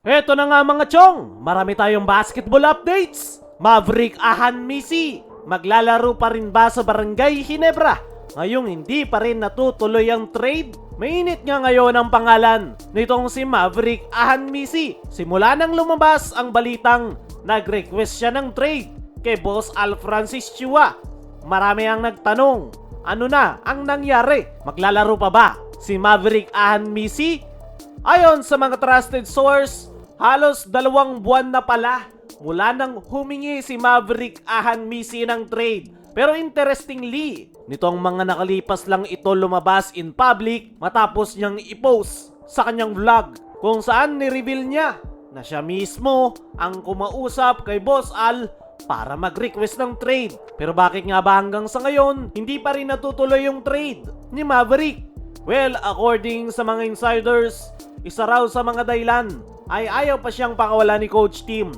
Eto na nga mga chong, marami tayong basketball updates. Maverick Ahan Misi, maglalaro pa rin ba sa Barangay Ginebra? Ngayong hindi pa rin natutuloy ang trade. Mainit nga ngayon ang pangalan nitong si Maverick Ahan Misi. Simula nang lumabas ang balitang nag-request siya ng trade kay Boss Al Francis Chua. Marami ang nagtanong, ano na ang nangyari? Maglalaro pa ba si Maverick Ahan Misi? Ayon sa mga trusted source, halos 2 buwan na pala mula nang humingi si Maverick Ahan Misi ng trade. Pero interestingly, nitong mga nakalipas lang ito lumabas in public matapos niyang i-post sa kanyang vlog kung saan ni-reveal niya na siya mismo ang kumausap kay Boss Al para mag-request ng trade. Pero bakit nga ba hanggang sa ngayon hindi pa rin natutuloy yung trade ni Maverick? Well, according sa mga insiders, isa raw sa mga dahilan ay ayaw pa siyang pakawala ni Coach Tim.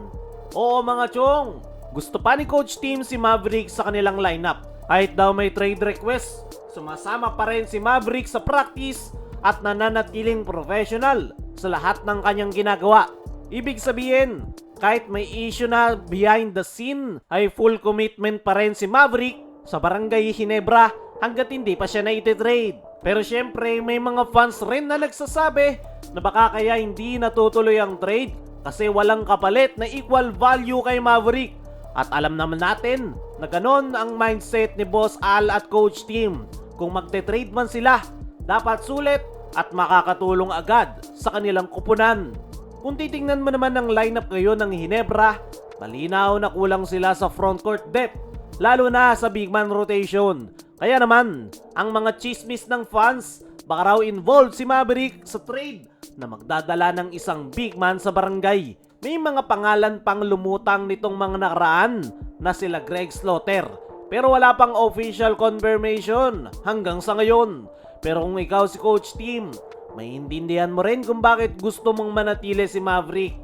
Oo mga chong, gusto pa ni Coach Tim si Maverick sa kanilang lineup. Kahit daw may trade request, sumasama pa rin si Maverick sa practice at nananatiling professional sa lahat ng kanyang ginagawa. Ibig sabihin, kahit may issue na behind the scene, ay full commitment pa rin si Maverick sa Barangay Ginebra hanggat hindi pa siya na-trade. Pero syempre may mga fans rin na nagsasabi na baka kaya hindi natutuloy ang trade kasi walang kapalit na equal value kay Maverick. At alam naman natin na ganon ang mindset ni Boss Al at Coach Tim. Kung magte-trade man sila, dapat sulit at makakatulong agad sa kanilang kupunan. Kung titingnan mo naman ang lineup ngayon ng Ginebra, malinaw na kulang sila sa frontcourt depth, lalo na sa big man rotation. Kaya naman, ang mga chismis ng fans, baka raw involved si Maverick sa trade na magdadala ng isang big man sa barangay. May mga pangalan pang lumutang nitong mga nakaraan na sila Greg Slaughter, pero wala pang official confirmation hanggang sa ngayon. Pero kung ikaw si Coach Tim, maintindihan mo rin kung bakit gusto mong manatili si Maverick.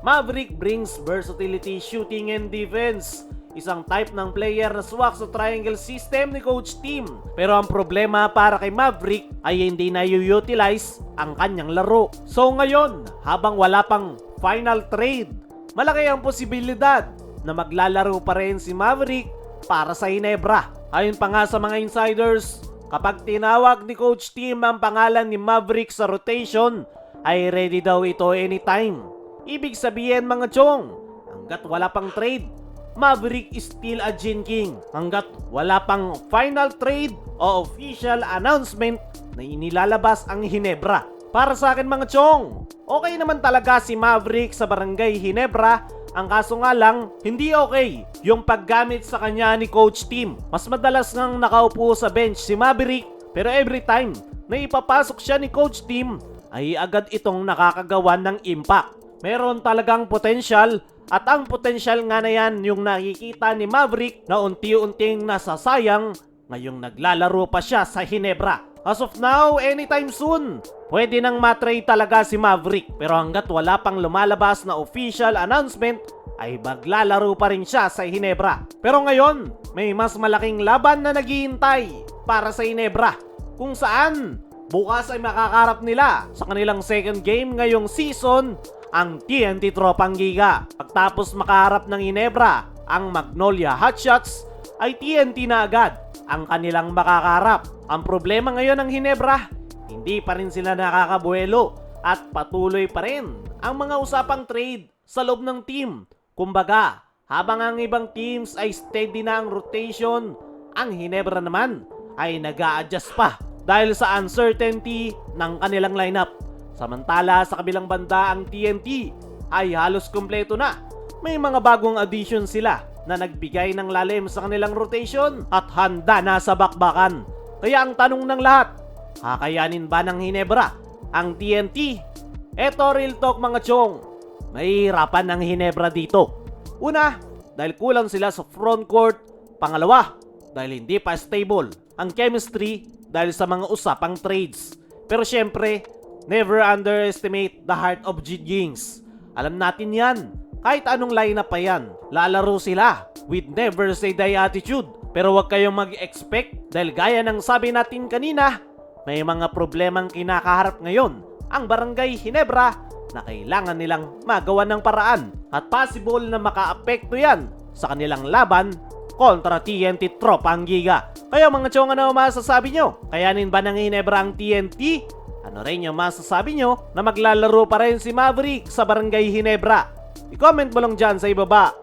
Maverick brings versatility, shooting and defense. Isang type ng player na swak sa triangle system ni Coach Tim. Pero ang problema para kay Maverick ay hindi na-utilize ang kanyang laro. So ngayon, habang wala pang final trade, malaki ang posibilidad na maglalaro pa rin si Maverick para sa Ginebra. Ayon pa nga sa mga insiders, kapag tinawag ni Coach Tim ang pangalan ni Maverick sa rotation, ay ready daw ito anytime. Ibig sabihin mga chong, hanggat wala pang trade, Maverick is still a Gin King. Hanggat wala pang final trade o official announcement na inilalabas ang Ginebra. Para sa akin mga chong, okay naman talaga si Maverick sa Barangay Ginebra. Ang kaso nga lang, hindi okay yung paggamit sa kanya ni Coach Tim. Mas madalas ngang nakaupo sa bench si Maverick, pero every time na ipapasok siya ni Coach Tim, ay agad itong nakakagawa ng impact. Meron talagang potential. At ang potensyal nga na yan yung nakikita ni Maverick na unti-unting nasasayang ngayong naglalaro pa siya sa Ginebra. As of now, anytime soon, pwede nang matrade talaga si Maverick. Pero hanggat wala pang lumalabas na official announcement, ay maglalaro pa rin siya sa Ginebra. Pero ngayon, may mas malaking laban na naghihintay para sa Ginebra, kung saan bukas ay makakarap nila sa kanilang second game ngayong season ang TNT Tropang Giga. Pagtapos makaharap ng Ginebra ang Magnolia Hotshots, ay TNT na agad ang kanilang makakaharap. Ang problema ngayon ng Ginebra, hindi pa rin sila nakakabuelo at patuloy pa rin ang mga usapang trade sa loob ng team. Kumbaga, habang ang ibang teams ay steady na ang rotation, ang Ginebra naman ay nag-a-adjust pa dahil sa uncertainty ng kanilang lineup. Samantala sa kabilang banda ang TNT ay halos kumpleto na. May mga bagong addition sila na nagbigay ng lalim sa kanilang rotation at handa na sa bakbakan. Kaya ang tanong ng lahat, kakayanin ba ng Ginebra ang TNT? Eto real talk mga chong, mahihirapan ang Ginebra dito. Una, dahil kulang sila sa frontcourt. Pangalawa, dahil hindi pa stable ang chemistry dahil sa mga usapang trades. Pero syempre, never underestimate the heart of Gins. Alam natin yan. Kahit anong lineup pa yan, lalaro sila with never say die attitude. Pero huwag kayong mag-expect dahil gaya ng sabi natin kanina, may mga problemang kinakaharap ngayon ang Barangay Ginebra na kailangan nilang magawa ng paraan at possible na makaapekto yan sa kanilang laban kontra TNT Tropang Giga. Kaya mga chong, ano masasabi nyo? Kayanin ba ng Ginebra ang TNT? Ano rin yung masasabi nyo na maglalaro pa rin si Maverick sa Barangay Ginebra? I-comment mo lang dyan sa ibaba.